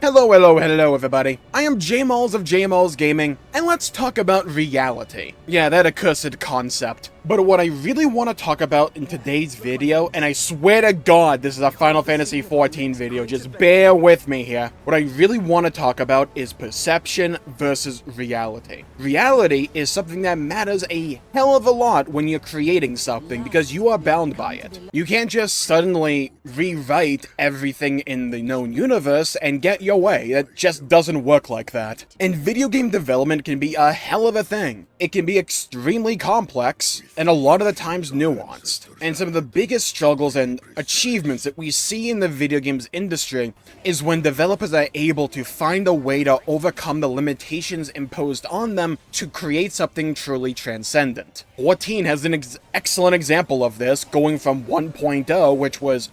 Hello everybody. I am Jmulls of Jmulls Gaming, and let's talk about reality. Yeah, that accursed concept. But what I really want to talk about in today's video, and I swear to God this is a Final Fantasy XIV video, just bear with me here. What I really want to talk about is perception versus reality. Reality is something that matters a hell of a lot when you're creating something, because you are bound by it. You can't just suddenly rewrite everything in the known universe and get your way. That just doesn't work like that. And video game development can be a hell of a thing. It can be extremely complex, and a lot of the times nuanced. And some of the biggest struggles and achievements that we see in the video games industry is when developers are able to find a way to overcome the limitations imposed on them to create something truly transcendent. 14 has an excellent example of this, going from 1.0, which was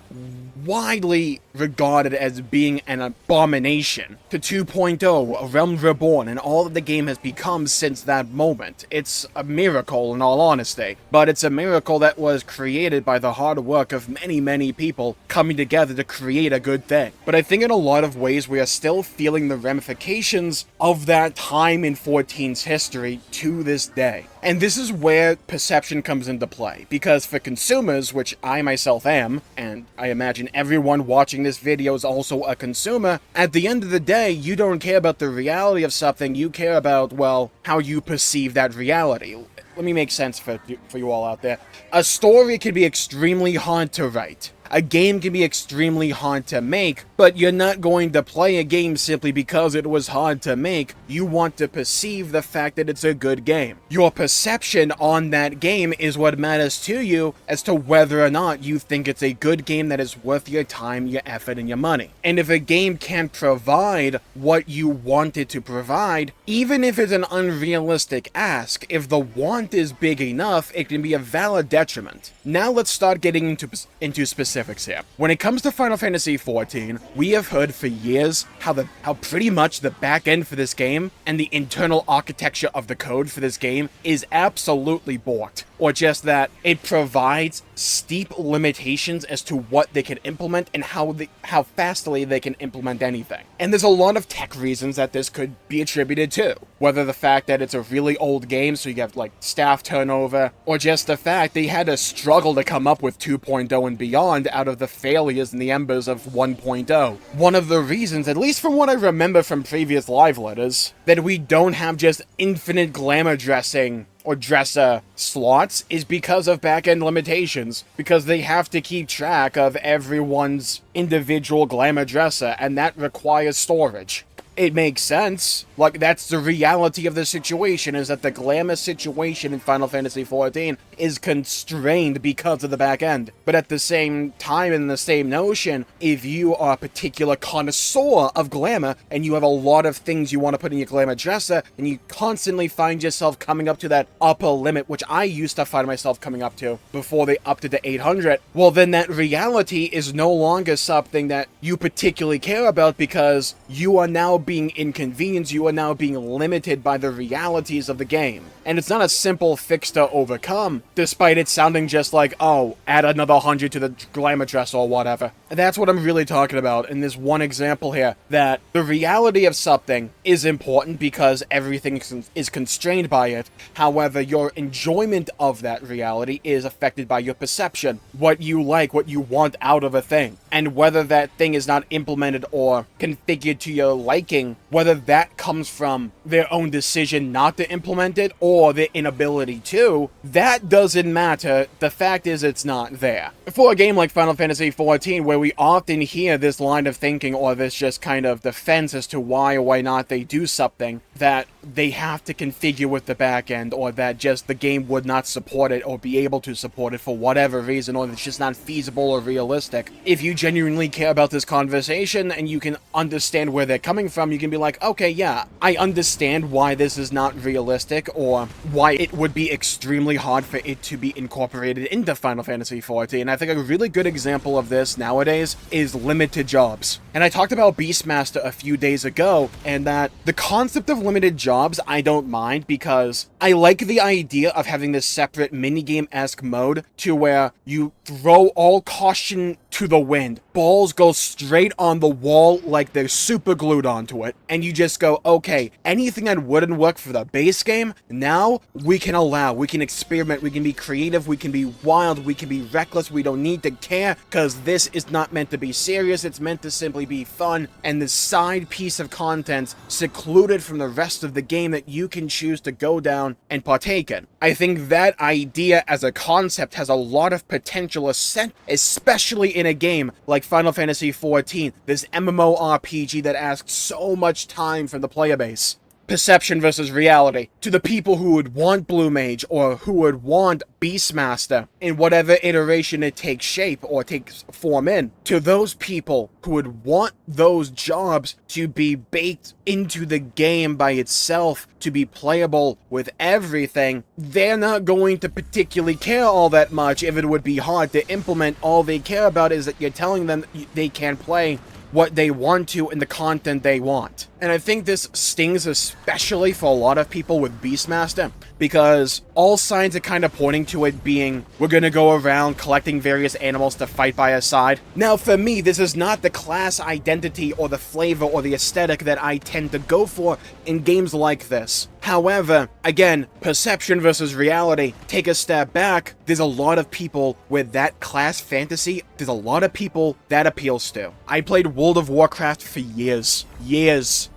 widely regarded as being an abomination, to 2.0, A Realm Reborn, and all that the game has become since that moment. It's a miracle in all honesty, but it's a miracle that was created by the hard work of many people coming together to create a good thing. But I think in a lot of ways we are still feeling the ramifications of that time in 14's history to this day. And this is where perception comes into play, because for consumers, which I myself am, and I imagine everyone watching this video is also a consumer, at the end of the day, you don't care about the reality of something, you care about, well, how you perceive that reality. Let me make sense for you all out there. A story can be extremely hard to write. A game can be extremely hard to make, but you're not going to play a game simply because it was hard to make. You want to perceive the fact that it's a good game. Your perception on that game is what matters to you as to whether or not you think it's a good game that is worth your time, your effort, and your money. And if a game can't provide what you want it to provide, even if it's an unrealistic ask, if the want is big enough, it can be a valid detriment. Now let's start getting into specifics here. When it comes to Final Fantasy XIV, we have heard for years how pretty much the back end for this game and the internal architecture of the code for this game is absolutely borked, or just that it provides steep limitations as to what they can implement and how fastly they can implement anything. And there's a lot of tech reasons that this could be attributed to, whether the fact that it's a really old game, so you have like staff turnover, or just the fact they had to struggle to come up with 2.0 and beyond out of the failures and the embers of 1.0. One of the reasons, at least from what I remember from previous live letters, that we don't have just infinite glamour dressing or dresser slots is because of back-end limitations, because they have to keep track of everyone's individual glamour dresser, and that requires storage. It makes sense. Like, that's the reality of the situation, is that the glamour situation in Final Fantasy XIV is constrained because of the back end. But at the same time, in the same notion, if you are a particular connoisseur of glamour, and you have a lot of things you want to put in your glamour dresser, and you constantly find yourself coming up to that upper limit, which I used to find myself coming up to before they upped it to 800, well then that reality is no longer something that you particularly care about, because you are now being inconvenienced, you are now being limited by the realities of the game. And it's not a simple fix to overcome, despite it sounding just like, oh, add another 100 to the glamour dress or whatever. And that's what I'm really talking about in this one example here, that the reality of something is important because everything is constrained by it. However, your enjoyment of that reality is affected by your perception, what you like, what you want out of a thing. And whether that thing is not implemented or configured to your liking, whether that comes from their own decision not to implement it or their inability to, that doesn't matter. The fact is it's not there. For a game like Final Fantasy XIV, where we often hear this line of thinking or this just kind of defense as to why or why not they do something, that they have to configure with the back end, or that just the game would not support it or be able to support it for whatever reason, or it's just not feasible or realistic. If you genuinely care about this conversation and you can understand where they're coming from, you can be like, okay, yeah, I understand why this is not realistic, or why it would be extremely hard for it to be incorporated into Final Fantasy XIV. And I think a really good example of this nowadays is limited jobs. And I talked about Beastmaster a few days ago, and that the concept of limited jobs I don't mind, because I like the idea of having this separate minigame-esque mode to where you throw all caution to the wind. balls go straight on the wall like they're super glued onto it, and you just go, okay, anything that wouldn't work for the base game, now we can experiment, we can be creative, we can be wild, we can be reckless, we don't need to care, because this is not meant to be serious, it's meant to simply be fun, and this side piece of content secluded from the rest of the game that you can choose to go down and partake in. I think that idea as a concept has a lot of potential, especially in a game like Final Fantasy XIV, this MMORPG that asks so much time from the player base. Perception versus reality. To the people who would want Blue Mage or who would want Beastmaster in whatever iteration it takes shape or takes form in. To those people who would want those jobs to be baked into the game by itself, to be playable with everything, they're not going to particularly care all that much if it would be hard to implement. All they care about is that you're telling them they can play what they want to in the content they want. And I think this stings especially for a lot of people with Beastmaster, because all signs are kind of pointing to it being, we're gonna go around collecting various animals to fight by our side. Now for me, this is not the class identity or the flavor or the aesthetic that I tend to go for in games like this. However, again, perception versus reality. Take a step back, there's a lot of people with that class fantasy, there's a lot of people that appeals to. I played World of Warcraft for years.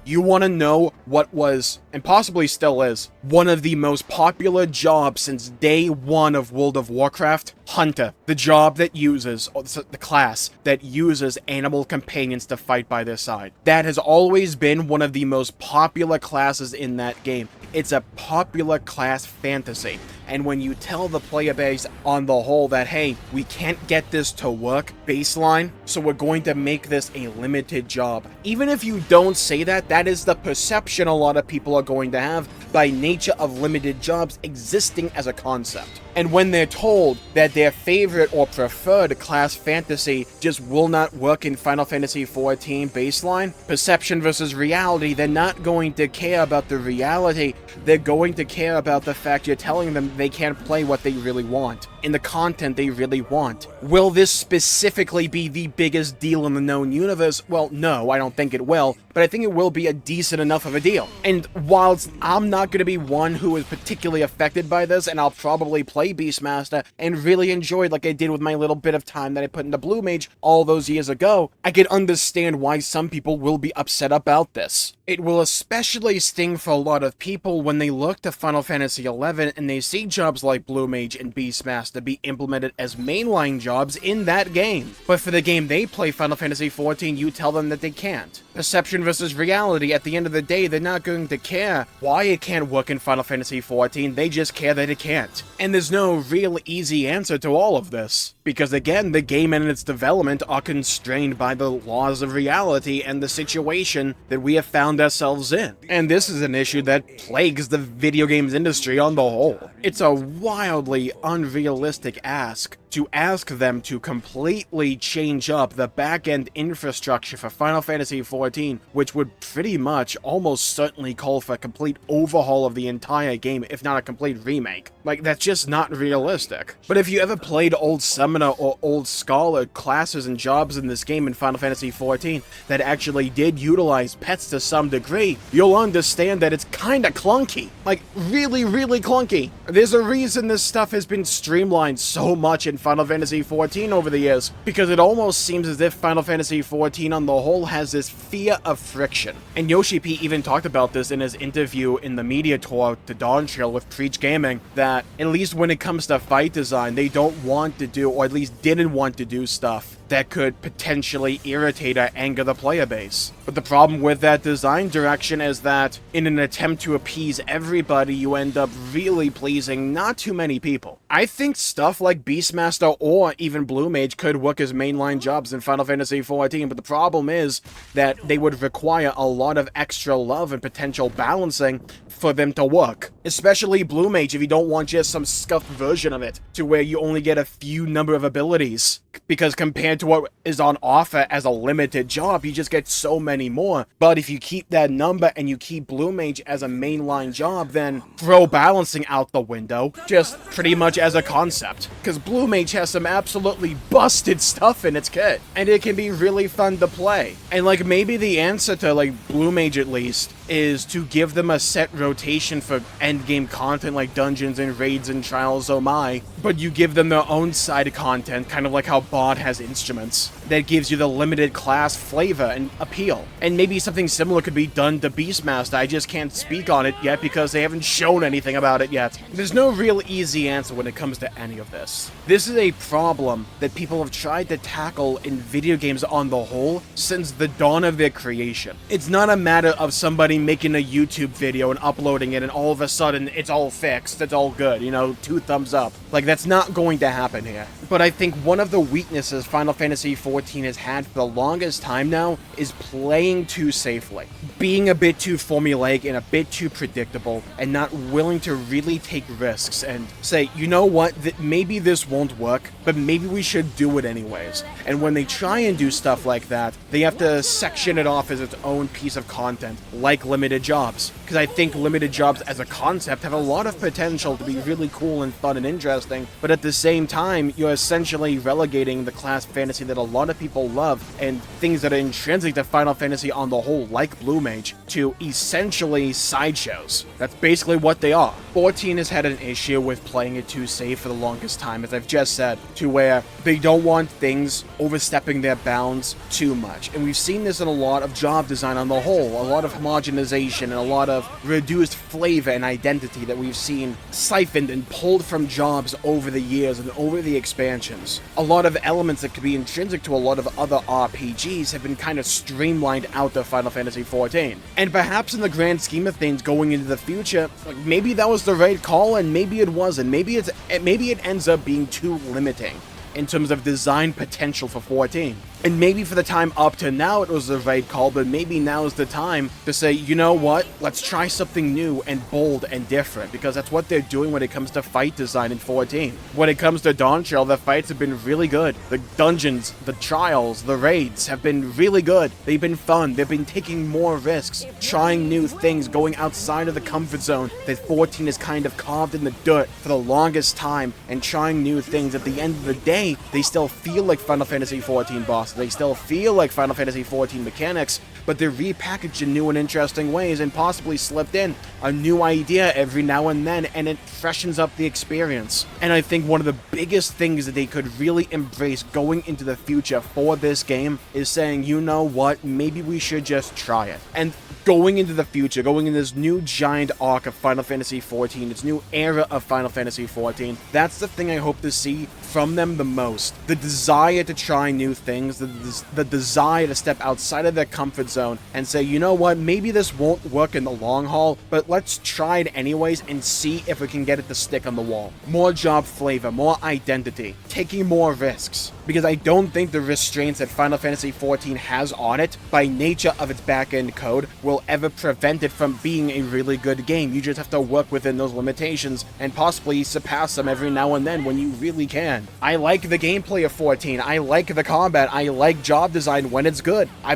You want to know what was, and possibly still is, one of the most popular jobs since day one of World of Warcraft? Hunter. The job that uses, or the class that uses animal companions to fight by their side. That has always been one of the most popular classes in that game. It's a popular class fantasy. And when you tell the player base on the whole that, hey, we can't get this to work baseline, so we're going to make this a limited job. Even if you don't say that, that is the perception a lot of people are going to have by nature of limited jobs existing as a concept. And when they're told that their favorite or preferred class fantasy just will not work in Final Fantasy XIV baseline, perception versus reality, they're not going to care about the reality. They're going to care about the fact you're telling them they can't play what they really want, in the content they really want. Will this specifically be the biggest deal in the known universe? Well, no, I don't think it will, but I think it will be a decent enough of a deal. And whilst I'm not going to be one who is particularly affected by this, and I'll probably play Beastmaster and really enjoy it like I did with my little bit of time that I put into Blue Mage all those years ago, I can understand why some people will be upset about this. It will especially sting for a lot of people when they look to Final Fantasy XI and they see jobs like Blue Mage and Beastmaster be implemented as mainline jobs in that game. But for the game they play, Final Fantasy XIV, you tell them that they can't. Perception versus reality, at the end of the day, they're not going to care why it can't work in Final Fantasy XIV, they just care that it can't. And there's no real easy answer to all of this. Because again, the game and its development are constrained by the laws of reality and the situation that we have found ourselves in. And this is an issue that plagues the video games industry on the whole. It's a wildly unrealistic ask to ask them to completely change up the back-end infrastructure for Final Fantasy XIV, which would pretty much almost certainly call for a complete overhaul of the entire game, if not a complete remake. Like, that's just not realistic. But if you ever played Old Summoner or Old Scholar classes and jobs in this game in Final Fantasy XIV that actually did utilize pets to some degree, you'll understand that it's kinda clunky. Like, really, really clunky. There's a reason this stuff has been streamlined so much in Final Fantasy XIV over the years, because it almost seems as if Final Fantasy XIV on the whole has this fear of friction. And Yoshi P even talked about this in his interview in the media tour to Dawntrail with Preach Gaming, that at least when it comes to fight design, they don't want to do, or at least didn't want to do stuff that could potentially irritate or anger the player base. But the problem with that design direction is that in an attempt to appease everybody, you end up really pleasing not too many people. I think stuff like Beastmaster or even Blue Mage could work as mainline jobs in Final Fantasy XIV, but the problem is that they would require a lot of extra love and potential balancing for them to work. Especially Blue Mage if you don't want just some scuffed version of it, to where you only get a few number of abilities. Because compared compared to what is on offer as a limited job, you just get so many more. But if you keep that number and you keep Blue Mage as a mainline job, then throw balancing out the window, just pretty much as a concept. Because Blue Mage has some absolutely busted stuff in its kit, and it can be really fun to play. And like maybe the answer to like Blue Mage at least is to give them a set rotation for endgame content like dungeons and raids and trials oh my, but you give them their own side content, kind of like how Bod has instruments, that gives you the limited class flavor and appeal. And maybe something similar could be done to Beastmaster. I just can't speak on it yet because they haven't shown anything about it yet. There's no real easy answer when it comes to any of this. This is a problem that people have tried to tackle in video games on the whole since the dawn of their creation. It's not a matter of somebody making a YouTube video and uploading it and all of a sudden it's all fixed, it's all good, you know, 2 thumbs up. Like, that's not going to happen here. But I think one of the weaknesses Final Fantasy XIV has had for the longest time now is playing too safely. Being a bit too formulaic and a bit too predictable and not willing to really take risks and say, you know what, maybe this won't work, but maybe we should do it anyways. And when they try and do stuff like that, they have to section it off as its own piece of content, like limited jobs. Because I think limited jobs as a concept have a lot of potential to be really cool and fun and interesting, but at the same time, you're essentially relegating the class fantasy that a lot of people love and things that are intrinsic to Final Fantasy on the whole, like Blue Mage, to essentially sideshows. That's basically what they are. 14 has had an issue with playing it too safe for the longest time, as I've just said, to where they don't want things overstepping their bounds too much. And we've seen this in a lot of job design on the whole, a lot of homogenization and a lot of reduced flavor and identity that we've seen siphoned and pulled from jobs over the years and over the expansions. A lot of elements that could be intrinsic to a lot of other RPGs have been kind of streamlined out of Final Fantasy XIV. And perhaps in the grand scheme of things going into the future, like maybe that was the right call and maybe it wasn't. Maybe it ends up being too limiting in terms of design potential for 14. And maybe for the time up to now it was the right call, but maybe now is the time to say, you know what, let's try something new and bold and different, because that's what they're doing when it comes to fight design in 14. When it comes to Dawntrail, the fights have been really good. The dungeons, the trials, the raids have been really good. They've been fun. They've been taking more risks, trying new things, going outside of the comfort zone that 14 has kind of carved in the dirt for the longest time, and trying new things. At the end of the day, they still feel like Final Fantasy XIV bosses. They still feel like Final Fantasy XIV mechanics, but they're repackaged in new and interesting ways and possibly slipped in a new idea every now and then, and it freshens up the experience. And I think one of the biggest things that they could really embrace going into the future for this game is saying, you know what, maybe we should just try it. And going into the future, going into this new giant arc of Final Fantasy XIV, this new era of Final Fantasy XIV, that's the thing I hope to see from them the most. The desire to try new things, the desire to step outside of their comfort zone and say, you know what, maybe this won't work in the long haul, but let's try it anyways and see if we can get it to stick on the wall. More job flavor, more identity, taking more risks. Because I don't think the restraints that Final Fantasy XIV has on it, by nature of its back-end code, will ever prevent it from being a really good game. You just have to work within those limitations and possibly surpass them every now and then when you really can. I like the gameplay of 14. I like the combat. I like job design when it's good. I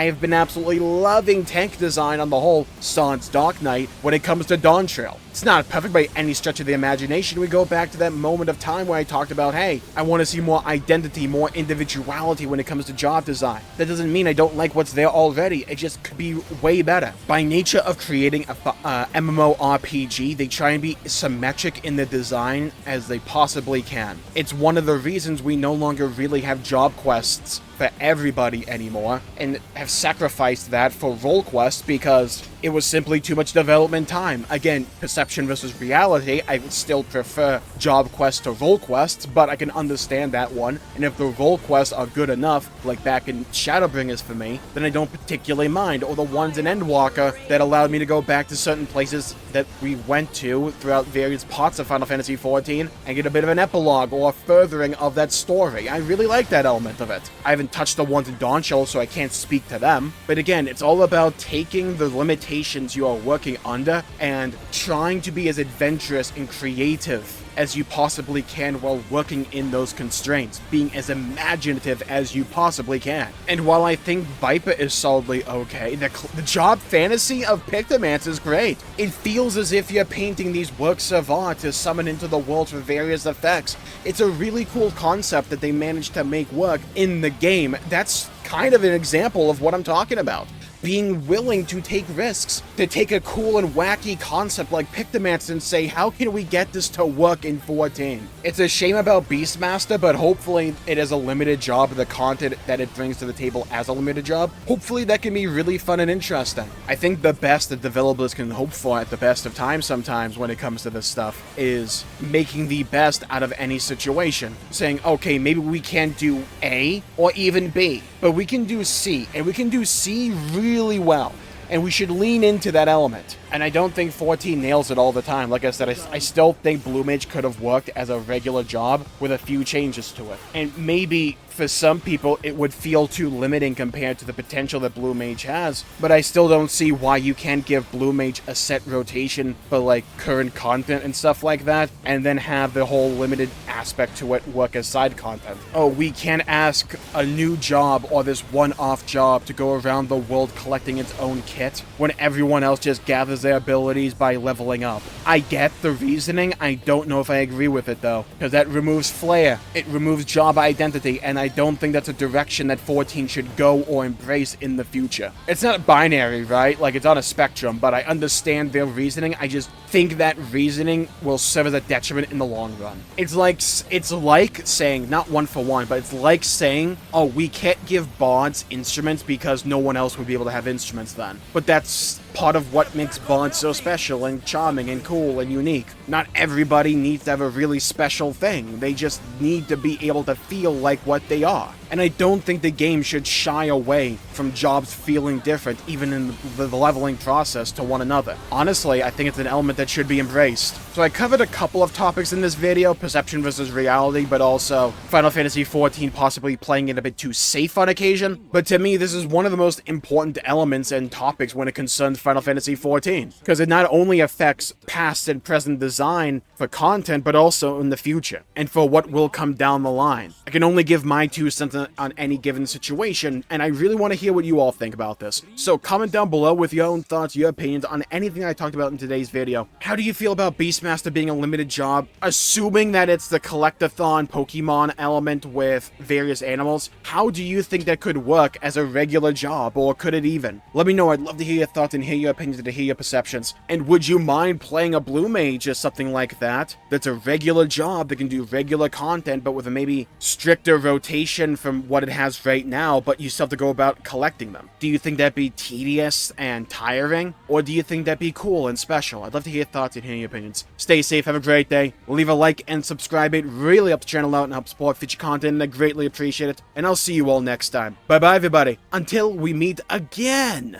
have been absolutely loving tank design on the whole since Dark Knight when it comes to Dawntrail. It's not perfect by any stretch of the imagination. We go back to that moment of time where I talked about, hey, I want to see more identity, more individuality when it comes to job design. That doesn't mean I don't like what's there already. It just could be way better. By nature of creating a MMORPG, they try and be symmetric in the design as they possibly can. It's one of the reasons we no longer really have job quests for everybody anymore, and have sacrificed that for role quests because it was simply too much development time. Again, perception versus reality, I would still prefer job quests to role quests, but I can understand that one, and if the role quests are good enough, like back in Shadowbringers for me, then I don't particularly mind, or the ones in Endwalker that allowed me to go back to certain places that we went to throughout various parts of Final Fantasy XIV and get a bit of an epilogue or a furthering of that story. I really like that element of it. I haven't touched the ones in Dawntrail, so I can't speak to them. But again, it's all about taking the limitations you are working under and trying to be as adventurous and creative as you possibly can while working in those constraints, being as imaginative as you possibly can. And while I think Viper is solidly okay, the job fantasy of Pictomance is great. It feels as if you're painting these works of art to summon into the world for various effects. It's a really cool concept that they managed to make work in the game. That's kind of an example of what I'm talking about. Being willing to take risks, to take a cool and wacky concept like Pictomance and say, how can we get this to work in 14? It's a shame about Beastmaster, but hopefully it is a limited job, the content that it brings to the table as a limited job. Hopefully that can be really fun and interesting. I think the best that developers can hope for at the best of times sometimes when it comes to this stuff is making the best out of any situation. Saying, okay, maybe we can't do A or even B, but we can do C, and we can do C really well, and we should lean into that element. And I don't think 14 nails it all the time. Like I said, I still think Blue Mage could have worked as a regular job with a few changes to it. And maybe for some people it would feel too limiting compared to the potential that Blue Mage has, but I still don't see why you can't give Blue Mage a set rotation for like current content and stuff like that, and then have the whole limited aspect to it work as side content. Oh, we can't ask a new job or this one-off job to go around the world collecting its own kit when everyone else just gathers their abilities by leveling up. I get the reasoning. I don't know if I agree with it though, because that removes flair. It removes job identity, and I don't think that's a direction that 14 should go or embrace in the future. It's not binary, right? Like, it's on a spectrum, but I understand their reasoning. I just think that reasoning will serve as a detriment in the long run. It's like saying, not one for one, but it's like saying, oh, we can't give bards instruments because no one else would be able to have instruments then. But that's part of what makes bards so special and charming and cool and unique. Not everybody needs to have a really special thing. They just need to be able to feel like what they are. And I don't think the game should shy away from jobs feeling different, even in the leveling process, to one another. Honestly, I think it's an element that should be embraced. So I covered a couple of topics in this video, perception versus reality, but also Final Fantasy XIV possibly playing it a bit too safe on occasion. But to me, this is one of the most important elements and topics when it concerns Final Fantasy XIV, because it not only affects past and present design for content, but also in the future, and for what will come down the line. I can only give my 2 cents on any given situation, and I really want to hear what you all think about this. So comment down below with your own thoughts, your opinions on anything I talked about in today's video. How do you feel about Beastmaster being a limited job, assuming that it's the collectathon Pokemon element with various animals? How do you think that could work as a regular job, or could it even? Let me know. I'd love to hear your thoughts and hear your opinions and to hear your perceptions. And would you mind playing a Blue Mage or something like that, that's a regular job that can do regular content, but with a maybe stricter rotation from what it has right now, but you still have to go about collecting them? Do you think that'd be tedious and tiring, or do you think that'd be cool and special? I'd love to hear your thoughts and hear your opinions. Stay safe, have a great day, leave a like and subscribe. It really helps the channel out and helps support future content, and I greatly appreciate it, and I'll see you all next time. Bye bye everybody, until we meet again!